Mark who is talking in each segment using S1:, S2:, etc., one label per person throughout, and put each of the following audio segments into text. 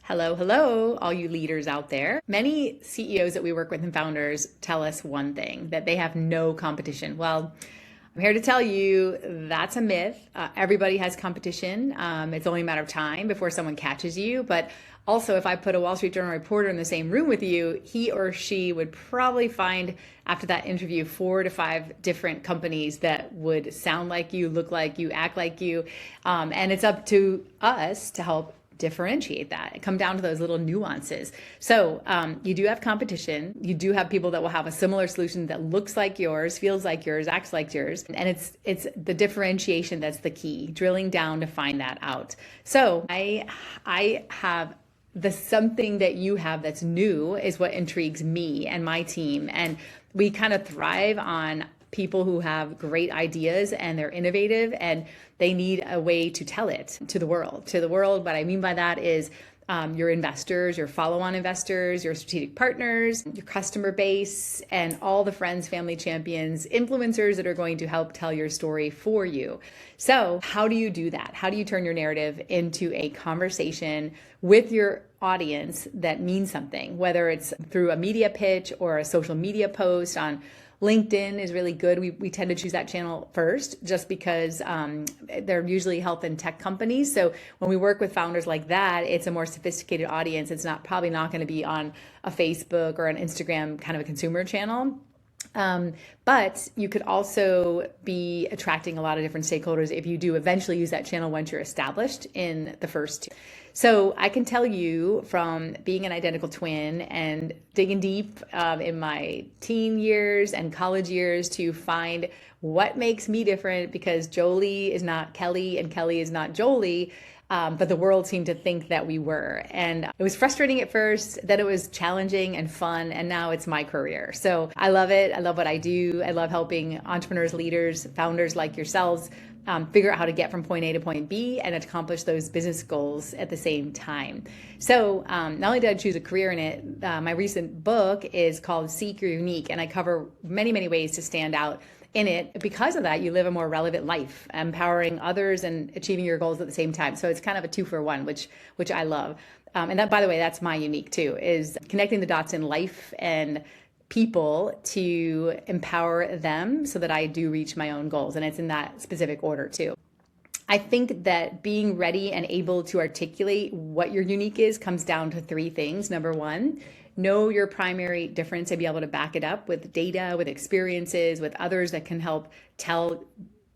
S1: Hello, hello, all you leaders out there. Many CEOs that we work with and founders tell us one thing, that they have no competition. Well, I'm here to tell you that's a myth. Everybody has competition. It's only a matter of time before someone catches you. But also, if I put a Wall Street Journal reporter in the same room with you, he or she would probably find after that interview 4 to 5 different companies that would sound like you, look like you, act like you. And it's up to us to help differentiate that and come down to those little nuances. So you do have competition. You do have people that will have a similar solution that looks like yours, feels like yours, acts like yours. And it's the differentiation that's the key, drilling down to find that out. So I have the something that you have that's new is what intrigues me and my team. And we kind of thrive on people who have great ideas and they're innovative and they need a way to tell it to the world. What I mean by that is your investors, your follow-on investors, your strategic partners, your customer base, and all the friends, family champions, influencers that are going to help tell your story for you. So how do you do that? How do you turn your narrative into a conversation with your audience that means something, whether it's through a media pitch or a social media post on LinkedIn is really good. We tend to choose that channel first just because they're usually health and tech companies. So when we work with founders like that, it's a more sophisticated audience. It's probably not going to be on a Facebook or an Instagram kind of a consumer channel. But you could also be attracting a lot of different stakeholders if you do eventually use that channel once you're established in the first two. So I can tell you from being an identical twin and digging deep in my teen years and college years to find what makes me different, because Jolie is not Kellee and Kellee is not Jolie. But the world seemed to think that we were. And it was frustrating at first, then it was challenging and fun, and now it's my career. So I love it. I love what I do. I love helping entrepreneurs, leaders, founders like yourselves figure out how to get from point A to point B and accomplish those business goals at the same time. So not only did I choose a career in it, my recent book is called Seek Your Unique, and I cover many, many ways to stand out in it. Because of that, you live a more relevant life, empowering others and achieving your goals at the same time. So it's kind of a 2-for-1, which I love. And that, by the way, that's my unique too, is connecting the dots in life and people to empower them so that I do reach my own goals. And it's in that specific order too. I think that being ready and able to articulate what your unique is comes down to 3 things. Number 1, know your primary difference and be able to back it up with data, with experiences, with others that can help tell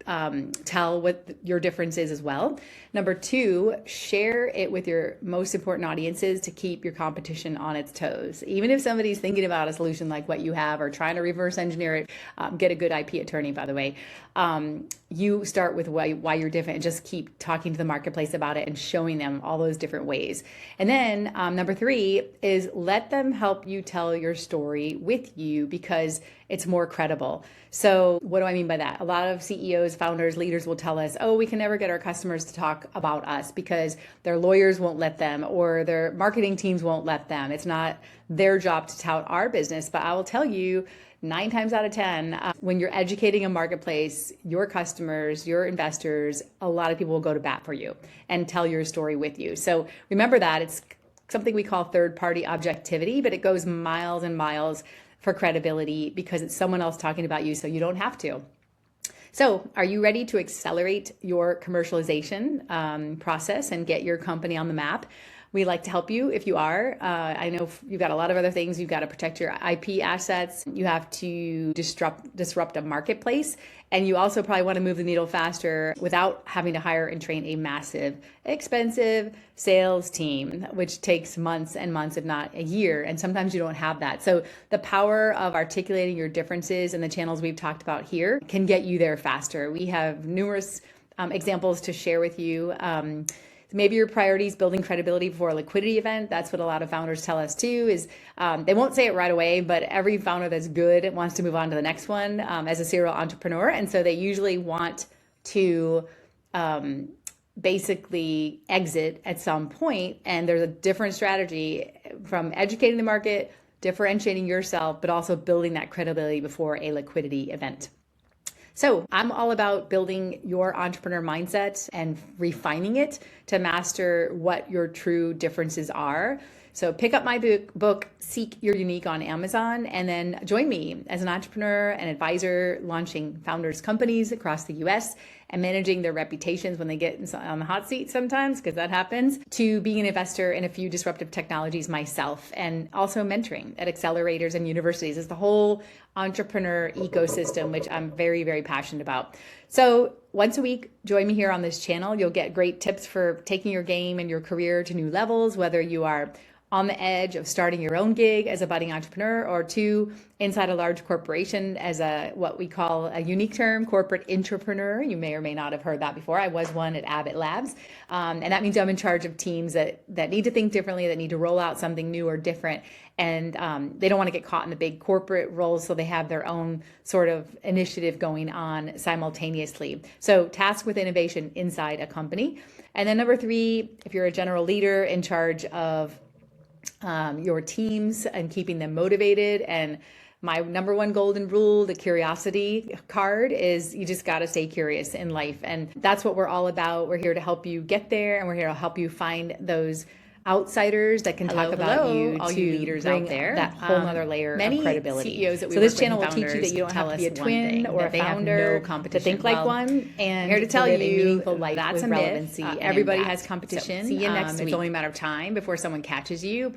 S1: what your difference is as well. Number 2, share it with your most important audiences to keep your competition on its toes. Even if somebody's thinking about a solution like what you have or trying to reverse engineer it, get a good IP attorney, by the way. You start with why you're different and just keep talking to the marketplace about it and showing them all those different ways. And then number 3 is let them help you tell your story with you because it's more credible. So what do I mean by that? A lot of CEOs, founders, leaders will tell us, oh, we can never get our customers to talk about us because their lawyers won't let them or their marketing teams won't let them. It's not their job to tout our business. But I will tell you, 9 times out of 10, when you're educating a marketplace, your customers, your investors, a lot of people will go to bat for you and tell your story with you. So remember that. It's something we call third-party objectivity, but it goes miles and miles for credibility because it's someone else talking about you, so you don't have to. So are you ready to accelerate your commercialization process and get your company on the map? We like to help you if you are. I know you've got a lot of other things. You've got to protect your IP assets. You have to disrupt a marketplace. And you also probably want to move the needle faster without having to hire and train a massive, expensive sales team, which takes months and months, if not a year. And sometimes you don't have that. So the power of articulating your differences and the channels we've talked about here can get you there faster. We have numerous examples to share with you. Maybe your priority is building credibility before a liquidity event. That's what a lot of founders tell us too, is they won't say it right away, but every founder that's good wants to move on to the next one as a serial entrepreneur. And so they usually want to basically exit at some point. And there's a different strategy from educating the market, differentiating yourself, but also building that credibility before a liquidity event. So I'm all about building your entrepreneur mindset and refining it to master what your true differences are. So pick up my book, Seek Your Unique, on Amazon, and then join me as an entrepreneur and advisor launching founders' companies across the US and managing their reputations when they get on the hot seat sometimes, because that happens, to being an investor in a few disruptive technologies myself, and also mentoring at accelerators and universities. It's the whole entrepreneur ecosystem, which I'm very, very passionate about. So once a week, join me here on this channel. You'll get great tips for taking your game and your career to new levels, whether you are on the edge of starting your own gig as a budding entrepreneur, or two, inside a large corporation as a what we call a unique term, corporate intrapreneur. You may or may not have heard that before. I was one at Abbott Labs. And that means I'm in charge of teams that need to think differently, that need to roll out something new or different. And they don't want to get caught in the big corporate roles, so they have their own sort of initiative going on simultaneously. So task with innovation inside a company. And then number three, if you're a general leader in charge of your teams and keeping them motivated. And my number one golden rule, the curiosity card, is you just got to stay curious in life. And that's what we're all about. We're here to help you get there, and we're here to help you find those outsiders that can talk about you, all you leaders out there, that whole other layer of credibility. CEOs that we so this channel will teach you that you don't have to be a twin or a founder to think like one, and I'm here to tell you meaningful life that's a relevancy. Everybody has competition. So see you next week. It's only a matter of time before someone catches you.